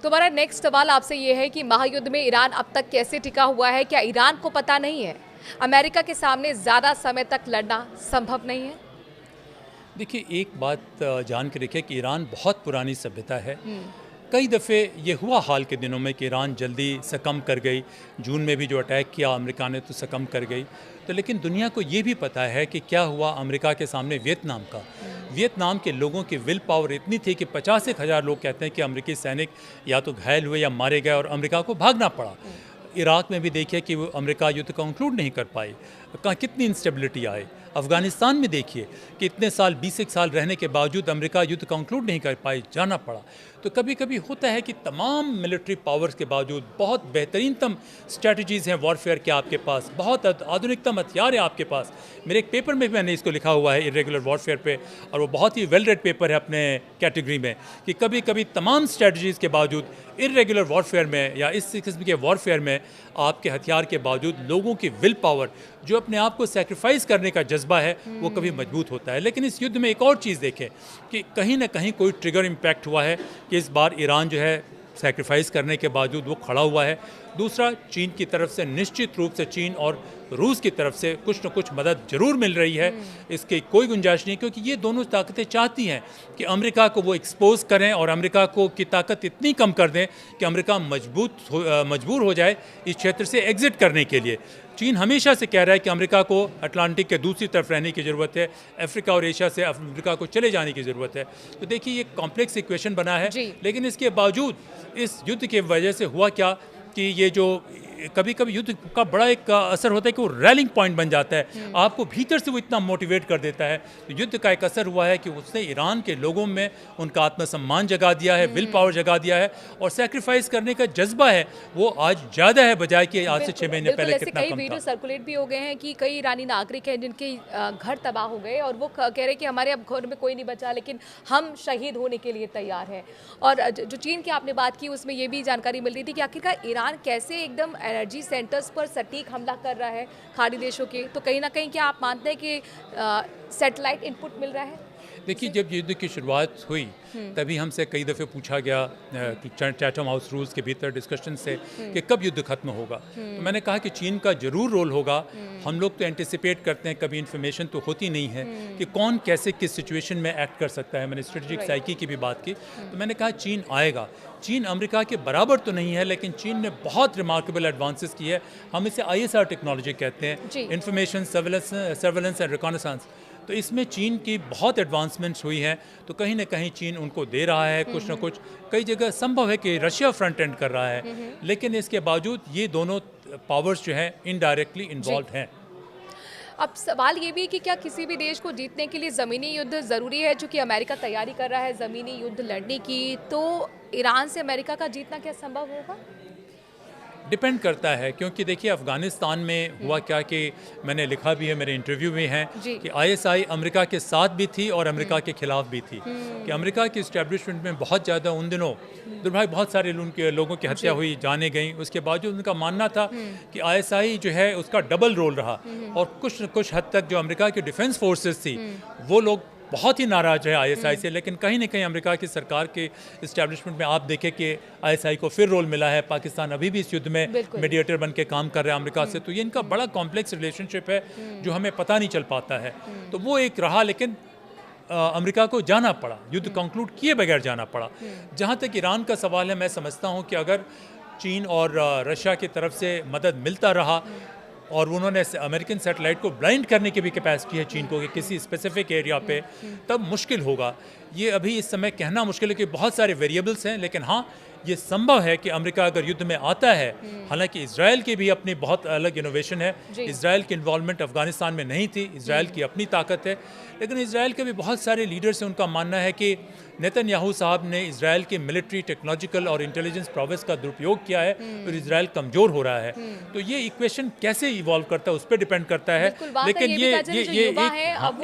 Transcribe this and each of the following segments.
तो हमारा नेक्स्ट सवाल आपसे ये है कि महायुद्ध में ईरान अब तक कैसे टिका हुआ है? क्या ईरान को पता नहीं है अमेरिका के सामने ज़्यादा समय तक लड़ना संभव नहीं है? देखिए, एक बात जान के रखिए कि ईरान बहुत पुरानी सभ्यता है। कई दफ़े ये हुआ हाल के दिनों में कि ईरान जल्दी सकम कर गई। जून में भी जो अटैक किया अमेरिका ने तो सकम कर गई। तो लेकिन दुनिया को ये भी पता है कि क्या हुआ अमेरिका के सामने वियतनाम का। वियतनाम के लोगों की विल पावर इतनी थी कि 50,000 लोग कहते हैं कि अमेरिकी सैनिक या तो घायल हुए या मारे गए और अमेरिका को भागना पड़ा। इराक में भी देखिए कि वो अमेरिका युद्ध कंक्लूड नहीं कर पाई, कहाँ कितनी इंस्टेबिलिटी आई। अफ़गानिस्तान में देखिए कि इतने साल 20 साल रहने के बावजूद अमेरिका युद्ध कंक्लूड नहीं कर पाई, जाना पड़ा। तो कभी कभी होता है कि तमाम मिलिट्री पावर्स के बावजूद बहुत बेहतरीनतम स्ट्रेटजीज़ हैं वॉरफेयर के आपके पास, बहुत आधुनिकतम हथियार है आपके पास। मेरे एक पेपर में भी मैंने इसको लिखा हुआ है इरेगुलर वॉरफेयर पे, और वो बहुत ही वेल रेड पेपर है अपने कैटेगरी में, कि कभी कभी तमाम स्ट्रेटजीज़ के बावजूद इरेगुलर वॉरफेयर में या इस किस्म के वॉरफेयर में आपके हथियार के बावजूद लोगों की विल पावर, जो अपने आप को सेक्रीफाइस करने का जज्बा है, वो कभी मजबूत होता है। लेकिन इस युद्ध में एक और चीज़ देखें कि कहीं ना कहीं कोई ट्रिगर इम्पैक्ट हुआ है कि इस बार ईरान जो है सेक्रीफाइस करने के बावजूद वो खड़ा हुआ है। दूसरा, चीन की तरफ से निश्चित रूप से चीन और रूस की तरफ से कुछ न कुछ मदद जरूर मिल रही है, इसकी कोई गुंजाइश नहीं, क्योंकि ये दोनों ताकतें चाहती हैं कि अमेरिका को वो एक्सपोज करें और अमेरिका को की ताकत इतनी कम कर दें कि अमेरिका मजबूर हो जाए इस क्षेत्र से एग्जिट करने के लिए। चीन हमेशा से कह रहा है कि अमेरिका को अटलांटिक के दूसरी तरफ रहने की ज़रूरत है, अफ्रीका और एशिया से अमेरिका को चले जाने की ज़रूरत है। तो देखिए, ये कॉम्प्लेक्स इक्वेशन बना है। लेकिन इसके बावजूद इस युद्ध की वजह से हुआ क्या कि ये जो कभी कभी युद्ध का बड़ा एक असर होता है कि वो रैलिंग पॉइंट बन जाता है, आपको भीतर से वो इतना मोटिवेट कर देता है। तो युद्ध का एक असर हुआ है कि उसने ईरान के लोगों में उनका आत्मसम्मान जगा दिया है, विल पावर जगा दिया है, और सेक्रीफाइस करने का जज्बा है वो आज ज़्यादा है बजाय कि आज से 6 महीने पहले कितना कई कम वीडियो था। सर्कुलेट भी हो गए हैं कि कई ईरानी नागरिक हैं जिनके घर तबाह हो गए और वो कह रहे हैं कि हमारे अब घर में कोई नहीं बचा, लेकिन हम शहीद होने के लिए तैयार हैं। और जो चीन की आपने बात की उसमें ये भी जानकारी मिल रही थी कि आखिरकार ईरान कैसे एकदम एनर्जी सेंटर्स पर सटीक हमला कर रहा है खाड़ी देशों के। तो कहीं ना कहीं क्या आप मानते हैं कि सैटेलाइट इनपुट मिल रहा है? देखिए, जब युद्ध की शुरुआत हुई तभी हमसे कई दफ़े पूछा गया चैथम हाउस रूल्स के भीतर डिस्कशन से कि कब युद्ध खत्म होगा। तो मैंने कहा कि चीन का ज़रूर रोल होगा। हम लोग तो एंटिसिपेट करते हैं, कभी इन्फॉर्मेशन तो होती नहीं है कि कौन कैसे किस सिचुएशन में एक्ट कर सकता है। मैंने स्ट्रेटेजिक साइकी की भी बात की, तो मैंने कहा चीन आएगा। चीन अमेरिका के बराबर तो नहीं है, लेकिन चीन ने बहुत रिमार्केबल एडवांसेस की है। हम इसे ISR टेक्नोलॉजी कहते हैं, इंफॉर्मेशन सर्वेलेंस एंड रिकॉनेसेंस। तो इसमें चीन की बहुत एडवांसमेंट्स हुई हैं। तो कहीं ना कहीं चीन उनको दे रहा है कुछ ना कुछ। कई जगह संभव है कि रशिया फ्रंट एंड कर रहा है, लेकिन इसके बावजूद ये दोनों पावर्स जो हैं इनडायरेक्टली इन्वॉल्व हैं। अब सवाल ये भी है कि क्या किसी भी देश को जीतने के लिए ज़मीनी युद्ध ज़रूरी है? चूँकि अमेरिका तैयारी कर रहा है ज़मीनी युद्ध लड़ने की, तो ईरान से अमेरिका का जीतना क्या संभव होगा? डिपेंड करता है, क्योंकि देखिए अफ़गानिस्तान में हुआ क्या कि मैंने लिखा भी है, मेरे इंटरव्यू में है कि ISI अमेरिका के साथ भी थी और अमेरिका के खिलाफ भी थी। कि अमेरिका की इस्टेब्लिशमेंट में बहुत ज़्यादा उन दिनों दुर्भाग्य बहुत सारे उनके लोगों की हत्या हुई, जाने गई। उसके बावजूद उनका मानना था कि ISI जो है उसका डबल रोल रहा, और कुछ हद तक जो अमेरिका की डिफेंस फोर्सेस थी वो लोग बहुत ही नाराज़ है ISI से। लेकिन कहीं ना कहीं अमेरिका की सरकार के इस्टेब्लिशमेंट में आप देखें कि ISI को फिर रोल मिला है। पाकिस्तान अभी भी इस युद्ध में मीडिएटर बन के काम कर रहा है अमेरिका से। तो ये इनका बड़ा कॉम्प्लेक्स रिलेशनशिप है जो हमें पता नहीं चल पाता है। तो वो एक रहा, लेकिन अमेरिका को जाना पड़ा, युद्ध कंक्लूड किए बगैर जाना पड़ा। जहाँ तक ईरान का सवाल है, मैं समझता हूँ कि अगर चीन और रशिया की तरफ से मदद मिलता रहा और उन्होंने अमेरिकन सैटेलाइट को ब्लाइंड करने की भी कैपेसिटी है चीन को कि किसी स्पेसिफिक एरिया पे, तब मुश्किल होगा। ये अभी इस समय कहना मुश्किल है कि बहुत सारे वेरिएबल्स हैं, लेकिन हाँ ये संभव है कि अमेरिका अगर युद्ध में आता है। हालांकि इजराइल की भी अपनी बहुत अलग इनोवेशन है। इजराइल की इन्वॉल्वमेंट अफगानिस्तान में नहीं थी, इजराइल की अपनी ताकत है। लेकिन इजराइल के भी बहुत सारे लीडर्स हैं, उनका मानना है कि नेतन्याहू साहब ने इजराइल की मिलिट्री, टेक्नोलॉजिकल और इंटेलिजेंस प्रोवेस का दुरुपयोग किया है, तो इजराइल कमज़ोर हो रहा है। तो ये इक्वेशन कैसे इवॉल्व करता है उस पर डिपेंड करता है। लेकिन ये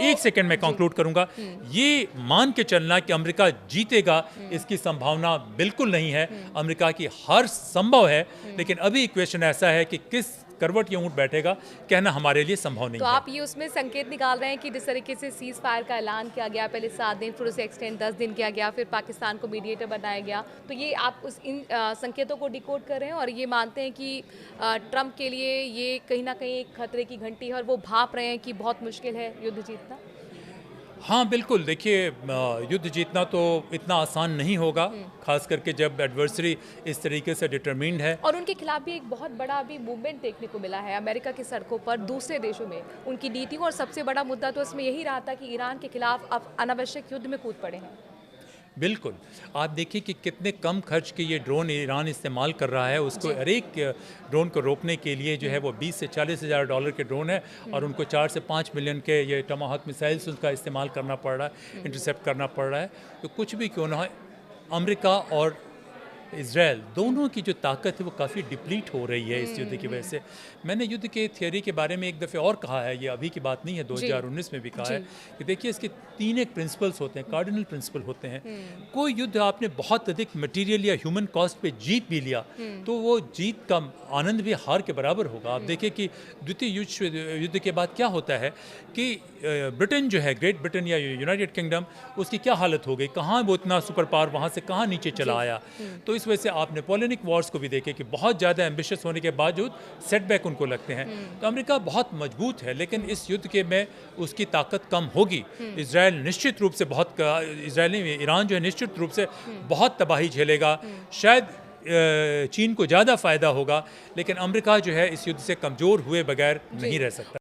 एक सेकेंड में कंक्लूड करूंगा। ये मान के चलना कि अमेरिका जीतेगा, इसकी संभावना बिल्कुल नहीं है। अमेरिका की हार संभव है, लेकिन अभी इक्वेशन ऐसा है कि किस करवट ये ऊँट बैठेगा, कहना हमारे लिए संभव नहीं तो है। आप ये उसमें संकेत निकाल रहे हैं कि जिस तरीके से सीज फायर का ऐलान किया गया, पहले 7 दिन, फिर उसे एक्सटेंड 10 दिन किया गया, फिर पाकिस्तान को मीडिएटर बनाया गया, तो ये आप इन संकेतों को डिकोड कर रहे हैं और ये मानते हैं कि ट्रंप के लिए ये कहीं ना कहीं एक खतरे की घंटी है और वो भाप रहे हैं कि बहुत मुश्किल है युद्ध जीतना? हाँ बिल्कुल, देखिए युद्ध जीतना तो इतना आसान नहीं होगा, खास करके जब एडवर्सरी इस तरीके से डिटरमिन्ड है। और उनके खिलाफ भी एक बहुत बड़ा अभी मूवमेंट देखने को मिला है अमेरिका की सड़कों पर, दूसरे देशों में उनकी नीतियों, और सबसे बड़ा मुद्दा तो इसमें यही रहा था कि ईरान के खिलाफ अब अनावश्यक युद्ध में कूद पड़े हैं। बिल्कुल, आप देखिए कि कितने कम खर्च के ये ड्रोन ईरान इस्तेमाल कर रहा है। उसको हर एक ड्रोन को रोकने के लिए जो है वो 20 से 40 हज़ार डॉलर के ड्रोन है और उनको 4 से 5 मिलियन के ये टमाहॉक मिसाइल्स उनका इस्तेमाल करना पड़ रहा है, इंटरसेप्ट करना पड़ रहा है। तो कुछ भी क्यों ना हो, अमेरिका और इज़राइल दोनों की जो ताकत है वो काफ़ी डिप्लीट हो रही है इस युद्ध की वजह से। मैंने युद्ध के थियोरी के बारे में एक दफ़े और कहा है, ये अभी की बात नहीं है, 2019 में भी कहा है कि देखिए इसके 3 एक प्रिंसिपल्स होते हैं, कार्डिनल प्रिंसिपल होते हैं। कोई युद्ध आपने बहुत अधिक मटेरियल या ह्यूमन कॉस्ट पे जीत भी लिया तो वो जीत का आनंद भी हार के बराबर होगा। आप देखिए कि द्वितीय युद्ध के बाद क्या होता है कि ब्रिटेन जो है, ग्रेट ब्रिटेन या यूनाइटेड किंगडम, उसकी क्या हालत हो गई, कहाँ वो इतना सुपर पावर वहाँ से कहाँ नीचे चला आया। तो इस वजह से आप नेपोलियनिक वॉर्स को भी देखें कि बहुत ज़्यादा एम्बिशियस होने के बावजूद सेटबैक उनको लगते हैं। तो अमेरिका बहुत मजबूत है, लेकिन इस युद्ध के में उसकी ताकत कम होगी। इजराइल निश्चित रूप से बहुत, ईरान जो है निश्चित रूप से बहुत तबाही झेलेगा। शायद चीन को ज़्यादा फ़ायदा होगा, लेकिन अमेरिका जो है इस युद्ध से कमज़ोर हुए बगैर नहीं रह सकता।